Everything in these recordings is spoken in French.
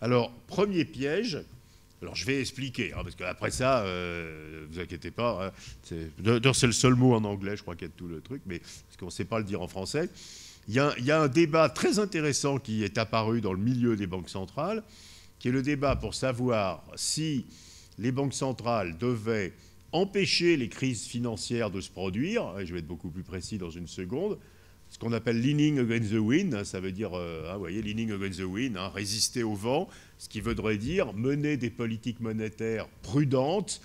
Alors, premier piège, alors je vais expliquer, hein, parce qu'après ça, vous inquiétez pas, hein, d'ailleurs c'est le seul mot en anglais, je crois qu'il y a tout le truc, mais parce qu'on ne sait pas le dire en français. Il y a un débat très intéressant qui est apparu dans le milieu des banques centrales, qui est le débat pour savoir si les banques centrales devaient empêcher les crises financières de se produire, et je vais être beaucoup plus précis dans une seconde, ce qu'on appelle leaning against the wind, hein, ça veut dire, vous voyez, leaning against the wind, hein, résister au vent, ce qui voudrait dire mener des politiques monétaires prudentes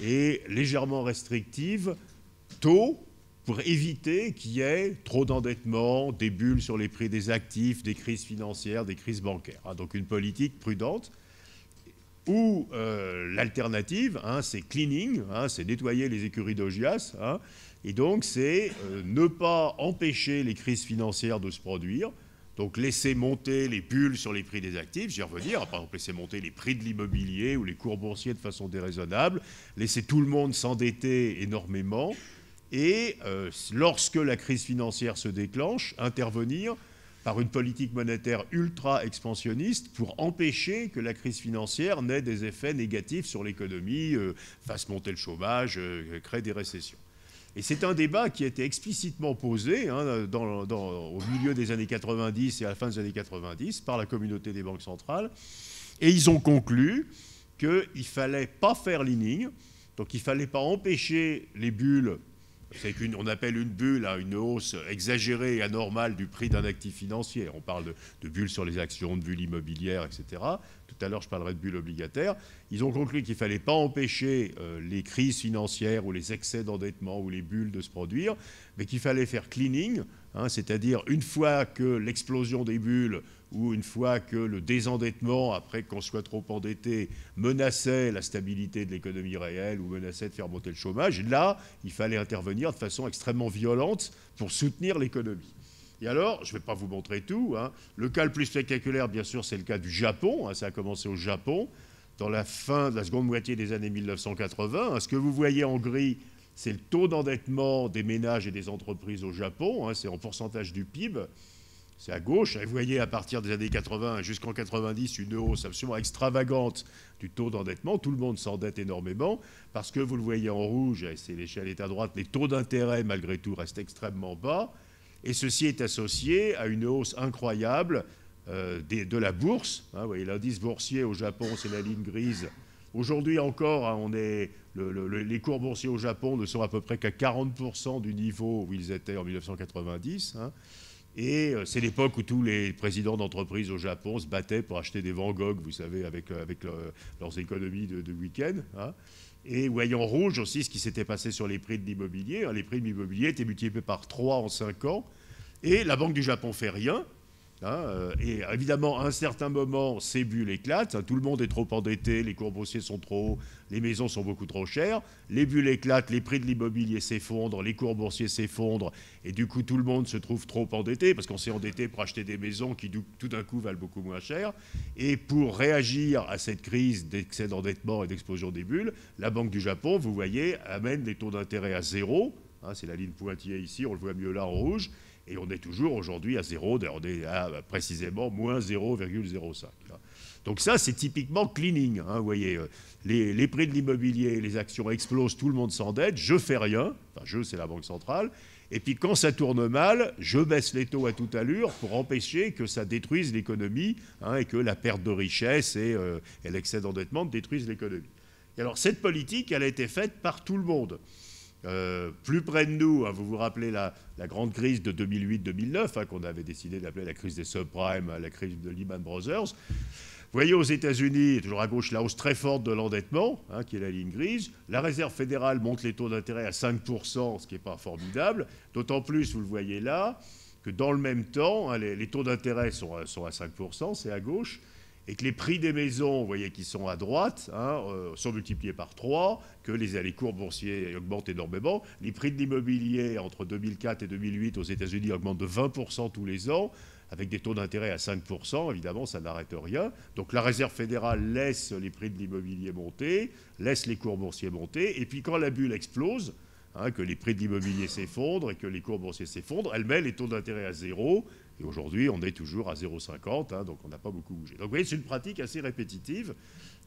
et légèrement restrictives tôt pour éviter qu'il y ait trop d'endettement, des bulles sur les prix des actifs, des crises financières, des crises bancaires. Hein, donc une politique prudente. Ou l'alternative, hein, c'est cleaning, hein, c'est nettoyer les écuries d'Augias, hein, et donc c'est ne pas empêcher les crises financières de se produire, donc laisser monter les bulles sur les prix des actifs, j'y revenir, par exemple laisser monter les prix de l'immobilier ou les cours boursiers de façon déraisonnable, laisser tout le monde s'endetter énormément, et lorsque la crise financière se déclenche, intervenir par une politique monétaire ultra-expansionniste pour empêcher que la crise financière n'ait des effets négatifs sur l'économie, fasse monter le chômage, crée des récessions. Et c'est un débat qui a été explicitement posé hein, au milieu des années 90 et à la fin des années 90 par la communauté des banques centrales. Et ils ont conclu qu'il ne fallait pas faire leaning, donc il ne fallait pas empêcher les bulles. C'est qu'on appelle une bulle hein, une hausse exagérée et anormale du prix d'un actif financier. On parle de bulles sur les actions, de bulles immobilières, etc. Tout à l'heure, je parlerai de bulles obligataires. Ils ont conclu qu'il ne fallait pas empêcher les crises financières ou les excès d'endettement ou les bulles de se produire, mais qu'il fallait faire cleaning, hein, c'est-à-dire une fois que l'explosion des bulles ou une fois que le désendettement, après qu'on soit trop endetté, menaçait la stabilité de l'économie réelle ou menaçait de faire monter le chômage, là, il fallait intervenir de façon extrêmement violente pour soutenir l'économie. Et alors, je ne vais pas vous montrer tout, hein. Le cas le plus spectaculaire, bien sûr, c'est le cas du Japon, hein. Ça a commencé au Japon, dans la fin de la seconde moitié des années 1980. Hein. Ce que vous voyez en gris, c'est le taux d'endettement des ménages et des entreprises au Japon, hein. C'est en pourcentage du PIB. C'est à gauche. Vous voyez, à partir des années 80 jusqu'en 90, une hausse absolument extravagante du taux d'endettement. Tout le monde s'endette énormément parce que, vous le voyez en rouge, et l'échelle est à droite, les taux d'intérêt, malgré tout, restent extrêmement bas. Et ceci est associé à une hausse incroyable de la bourse. Hein, vous voyez, l'indice boursier au Japon, c'est la ligne grise. Aujourd'hui encore, hein, les cours boursiers au Japon ne sont à peu près qu'à 40% du niveau où ils étaient en 1990. Hein. Et c'est l'époque où tous les présidents d'entreprises au Japon se battaient pour acheter des Van Gogh, vous savez, avec leurs économies de week-end. Hein. Et vous voyez en rouge aussi ce qui s'était passé sur les prix de l'immobilier. Hein. Les prix de l'immobilier étaient multipliés par 3 en 5 ans. Et la Banque du Japon ne fait rien. Hein, et évidemment, à un certain moment, ces bulles éclatent. Hein, tout le monde est trop endetté, les cours boursiers sont trop hauts, les maisons sont beaucoup trop chères. Les bulles éclatent, les prix de l'immobilier s'effondrent, les cours boursiers s'effondrent. Et du coup, tout le monde se trouve trop endetté parce qu'on s'est endetté pour acheter des maisons qui, tout d'un coup, valent beaucoup moins cher. Et pour réagir à cette crise d'excès d'endettement et d'explosion des bulles, la Banque du Japon, vous voyez, amène les taux d'intérêt à zéro. Hein, c'est la ligne pointillée ici, on le voit mieux là en rouge. Et on est toujours aujourd'hui à zéro, on est à précisément moins 0,05. Donc ça, c'est typiquement cleaning. Hein, vous voyez, les prix de l'immobilier, les actions explosent, tout le monde s'endette, je fais rien, enfin je, c'est la Banque centrale, et puis quand ça tourne mal, je baisse les taux à toute allure pour empêcher que ça détruise l'économie hein, et que la perte de richesse et l'excès d'endettement détruisent l'économie. Et alors cette politique, elle a été faite par tout le monde. Plus près de nous, hein, vous vous rappelez la grande crise de 2008-2009, hein, qu'on avait décidé d'appeler la crise des subprimes, la crise de Lehman Brothers. Vous voyez aux États-Unis, toujours à gauche, la hausse très forte de l'endettement, hein, qui est la ligne grise. La Réserve fédérale monte les taux d'intérêt à 5%, ce qui n'est pas formidable. D'autant plus, vous le voyez là, que dans le même temps, hein, les taux d'intérêt sont à 5%, c'est à gauche. Et que les prix des maisons, vous voyez, qui sont à droite, hein, sont multipliés par 3, que les cours boursiers augmentent énormément. Les prix de l'immobilier entre 2004 et 2008 aux États-Unis augmentent de 20% tous les ans, avec des taux d'intérêt à 5%. Évidemment, ça n'arrête rien. Donc la Réserve fédérale laisse les prix de l'immobilier monter, laisse les cours boursiers monter. Et puis quand la bulle explose, hein, que les prix de l'immobilier s'effondrent et que les cours boursiers s'effondrent, elle met les taux d'intérêt à zéro. Et aujourd'hui, on est toujours à 0,50, hein, donc on n'a pas beaucoup bougé. Donc vous voyez, c'est une pratique assez répétitive.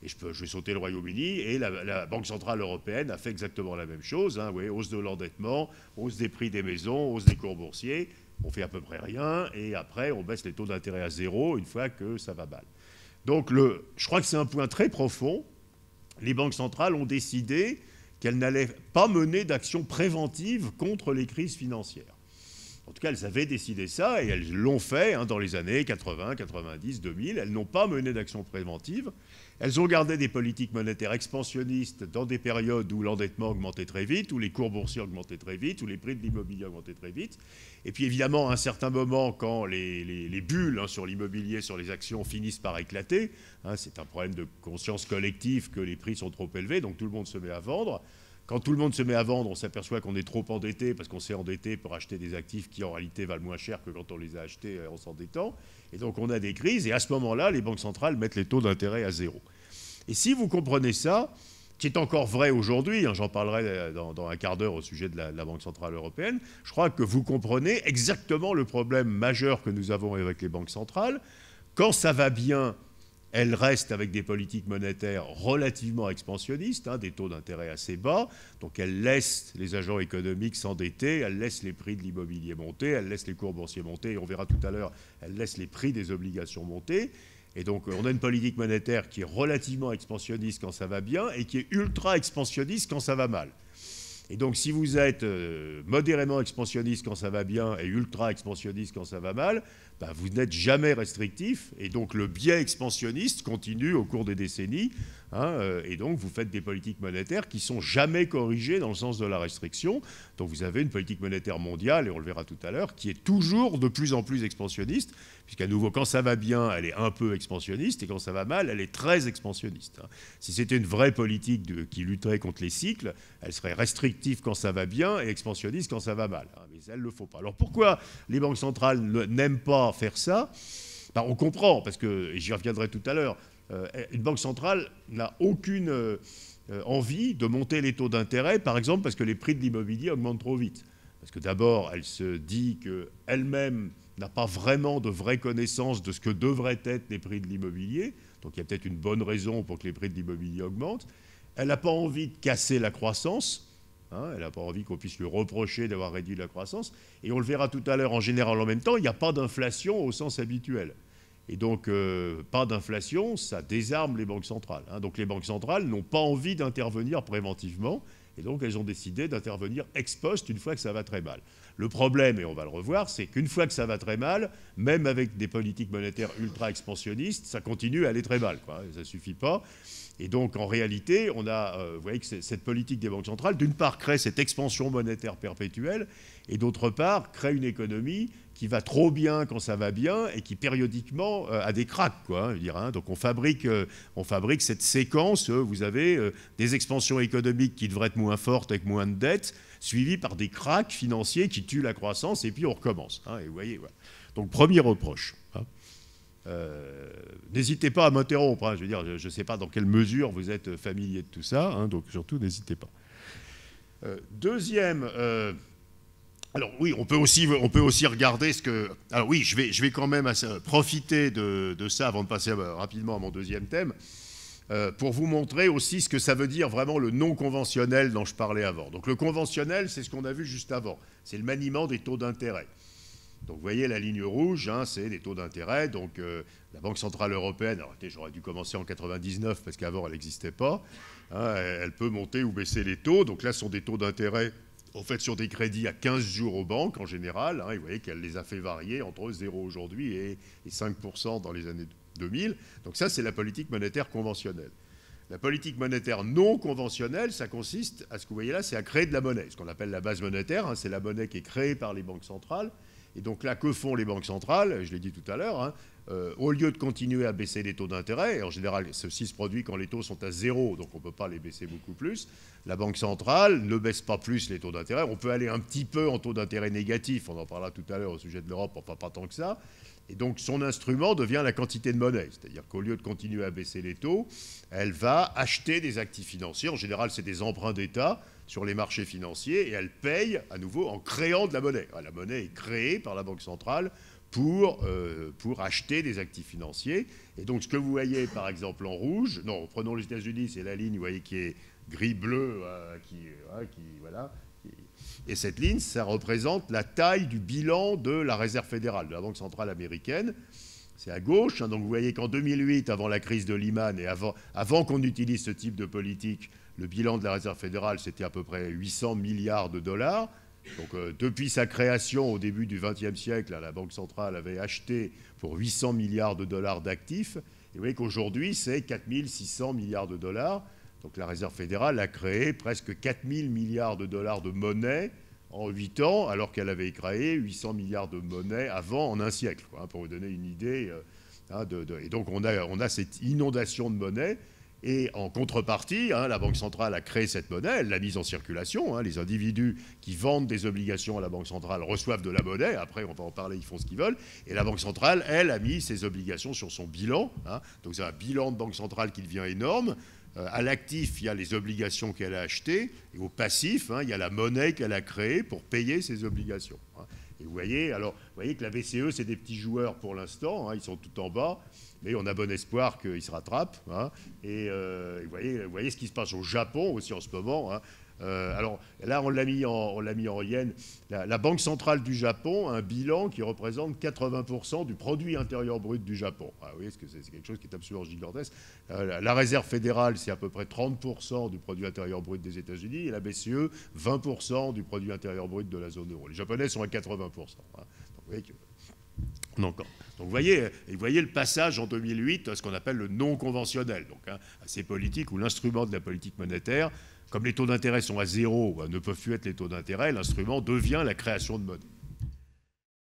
Et je vais sauter le Royaume-Uni, et la Banque Centrale Européenne a fait exactement la même chose. Hein, vous voyez, hausse de l'endettement, hausse des prix des maisons, hausse des cours boursiers. On fait à peu près rien, et après, on baisse les taux d'intérêt à zéro une fois que ça va mal. Donc je crois que c'est un point très profond. Les banques centrales ont décidé qu'elles n'allaient pas mener d'action préventive contre les crises financières. En tout cas, elles avaient décidé ça, et elles l'ont fait hein, dans les années 80, 90, 2000. Elles n'ont pas mené d'action préventive. Elles ont gardé des politiques monétaires expansionnistes dans des périodes où l'endettement augmentait très vite, où les cours boursiers augmentaient très vite, où les prix de l'immobilier augmentaient très vite. Et puis évidemment, à un certain moment, quand les bulles hein, sur l'immobilier, sur les actions finissent par éclater, hein, c'est un problème de conscience collective que les prix sont trop élevés, donc tout le monde se met à vendre. Quand tout le monde se met à vendre, on s'aperçoit qu'on est trop endetté parce qu'on s'est endetté pour acheter des actifs qui en réalité valent moins cher que quand on les a achetés en s'endettant. Et donc on a des crises, et à ce moment-là, les banques centrales mettent les taux d'intérêt à zéro. Et si vous comprenez ça, qui est encore vrai aujourd'hui, hein, j'en parlerai dans un quart d'heure au sujet de la Banque Centrale Européenne, je crois que vous comprenez exactement le problème majeur que nous avons avec les banques centrales. Quand ça va bien, elles restent avec des politiques monétaires relativement expansionnistes, hein, des taux d'intérêt assez bas. Donc elles laissent les agents économiques s'endetter, elles laissent les prix de l'immobilier monter, elles laissent les cours boursiers monter, et on verra tout à l'heure, elles laissent les prix des obligations monter. Et donc on a une politique monétaire qui est relativement expansionniste quand ça va bien et qui est ultra expansionniste quand ça va mal. Et donc si vous êtes modérément expansionniste quand ça va bien et ultra expansionniste quand ça va mal, ben, vous n'êtes jamais restrictif, et donc le biais expansionniste continue au cours des décennies, hein, et donc vous faites des politiques monétaires qui ne sont jamais corrigées dans le sens de la restriction. Donc vous avez une politique monétaire mondiale, et on le verra tout à l'heure, qui est toujours de plus en plus expansionniste, puisqu'à nouveau, quand ça va bien, elle est un peu expansionniste, et quand ça va mal, elle est très expansionniste. Hein. Si c'était une vraie politique qui lutterait contre les cycles, elle serait restrictive quand ça va bien et expansionniste quand ça va mal. Hein, mais elle ne le faut pas. Alors pourquoi les banques centrales n'aiment pas faire ça? Ben, on comprend, parce que, et j'y reviendrai tout à l'heure, une banque centrale n'a aucune envie de monter les taux d'intérêt, par exemple parce que les prix de l'immobilier augmentent trop vite. Parce que d'abord, elle se dit qu'elle-même n'a pas vraiment de vraie connaissance de ce que devraient être les prix de l'immobilier. Donc il y a peut-être une bonne raison pour que les prix de l'immobilier augmentent. Elle n'a pas envie de casser la croissance. Hein, elle n'a pas envie qu'on puisse lui reprocher d'avoir réduit la croissance. Et on le verra tout à l'heure, en général, en même temps, il n'y a pas d'inflation au sens habituel. Et donc, pas d'inflation, ça désarme les banques centrales. Hein. Donc les banques centrales n'ont pas envie d'intervenir préventivement, et donc elles ont décidé d'intervenir ex post une fois que ça va très mal. Le problème, et on va le revoir, c'est qu'une fois que ça va très mal, même avec des politiques monétaires ultra expansionnistes, ça continue à aller très mal, quoi. Ça ne suffit pas. Et donc, en réalité, on a, vous voyez que cette politique des banques centrales, d'une part, crée cette expansion monétaire perpétuelle, et d'autre part, crée une économie qui va trop bien quand ça va bien et qui, périodiquement, a des cracks, quoi, je veux dire, hein. Donc, on fabrique cette séquence, vous avez des expansions économiques qui devraient être moins fortes avec moins de dettes, suivies par des cracks financiers qui tuent la croissance, et puis on recommence. Hein, et vous voyez, voilà. Donc, premier reproche. Hein. N'hésitez pas à m'interrompre, hein, je veux dire, je ne sais pas dans quelle mesure vous êtes familier de tout ça, hein, donc surtout n'hésitez pas. Deuxième, alors oui, on peut aussi regarder ce que... Alors oui, je vais quand même profiter de ça avant de passer rapidement à mon deuxième thème, pour vous montrer aussi ce que ça veut dire vraiment le non conventionnel dont je parlais avant. Donc le conventionnel, c'est ce qu'on a vu juste avant, c'est le maniement des taux d'intérêt. Donc vous voyez la ligne rouge, hein, c'est les taux d'intérêt. Donc la Banque Centrale Européenne, alors j'aurais dû commencer en 99 parce qu'avant elle n'existait pas, hein, elle peut monter ou baisser les taux. Donc là ce sont des taux d'intérêt en fait sur des crédits à 15 jours aux banques en général, hein, et vous voyez qu'elle les a fait varier entre 0 aujourd'hui et 5% dans les années 2000. Donc ça c'est la politique monétaire conventionnelle. La politique monétaire non conventionnelle, ça consiste à ce que vous voyez là, c'est à créer de la monnaie. Ce qu'on appelle la base monétaire, hein, c'est la monnaie qui est créée par les banques centrales. Et donc là, que font les banques centrales? Je l'ai dit tout à l'heure, hein, au lieu de continuer à baisser les taux d'intérêt, et en général, ceci se produit quand les taux sont à zéro, donc on ne peut pas les baisser beaucoup plus, la Banque centrale ne baisse pas plus les taux d'intérêt. On peut aller un petit peu en taux d'intérêt négatif, on en parlera tout à l'heure au sujet de l'Europe, enfin pas tant que ça. Et donc son instrument devient la quantité de monnaie, c'est-à-dire qu'au lieu de continuer à baisser les taux, elle va acheter des actifs financiers. En général, c'est des emprunts d'État. sur les marchés financiers et elle paye à nouveau en créant de la monnaie. La monnaie est créée par la Banque centrale pour acheter des actifs financiers. Et donc ce que vous voyez par exemple en rouge, non, prenons les États-Unis, c'est la ligne, vous voyez, qui est gris-bleu, voilà. Et cette ligne, ça représente la taille du bilan de la Réserve fédérale, de la Banque centrale américaine. C'est à gauche, hein, donc vous voyez qu'en 2008, avant la crise de Lehman et avant qu'on utilise ce type de politique, le bilan de la Réserve fédérale, c'était à peu près 800 milliards de dollars. Donc depuis sa création au début du XXe siècle, la Banque centrale avait acheté pour 800 milliards de dollars d'actifs. Et vous voyez qu'aujourd'hui, c'est 4600 milliards de dollars. Donc la Réserve fédérale a créé presque 4000 milliards de dollars de monnaie en 8 ans, alors qu'elle avait créé 800 milliards de monnaie avant en un siècle, quoi, pour vous donner une idée. Et donc on a cette inondation de monnaie. Et en contrepartie, la Banque centrale a créé cette monnaie, elle l'a mise en circulation. Les individus qui vendent des obligations à la Banque centrale reçoivent de la monnaie. Après, on va en parler, ils font ce qu'ils veulent. Et la Banque centrale, elle, a mis ses obligations sur son bilan. Donc c'est un bilan de Banque centrale qui devient énorme. À l'actif, il y a les obligations qu'elle a achetées. Et au passif, il y a la monnaie qu'elle a créée pour payer ses obligations. Et vous voyez que la BCE, c'est des petits joueurs pour l'instant. Ils sont tout en bas. Mais on a bon espoir qu'ils se rattrapent. Et vous voyez ce qui se passe au Japon aussi en ce moment. Alors là, on l'a mis en yen. La Banque centrale du Japon a un bilan qui représente 80% du produit intérieur brut du Japon. Vous voyez, c'est quelque chose qui est absolument gigantesque. La Réserve fédérale, c'est à peu près 30% du produit intérieur brut des États-Unis et la BCE, 20% du produit intérieur brut de la zone euro. Les Japonais sont à 80%. Donc vous voyez que... Donc vous voyez le passage en 2008 à ce qu'on appelle le non conventionnel, donc à ces politiques où l'instrument de la politique monétaire, comme les taux d'intérêt sont à zéro, ne peuvent plus être les taux d'intérêt, l'instrument devient la création de monnaie.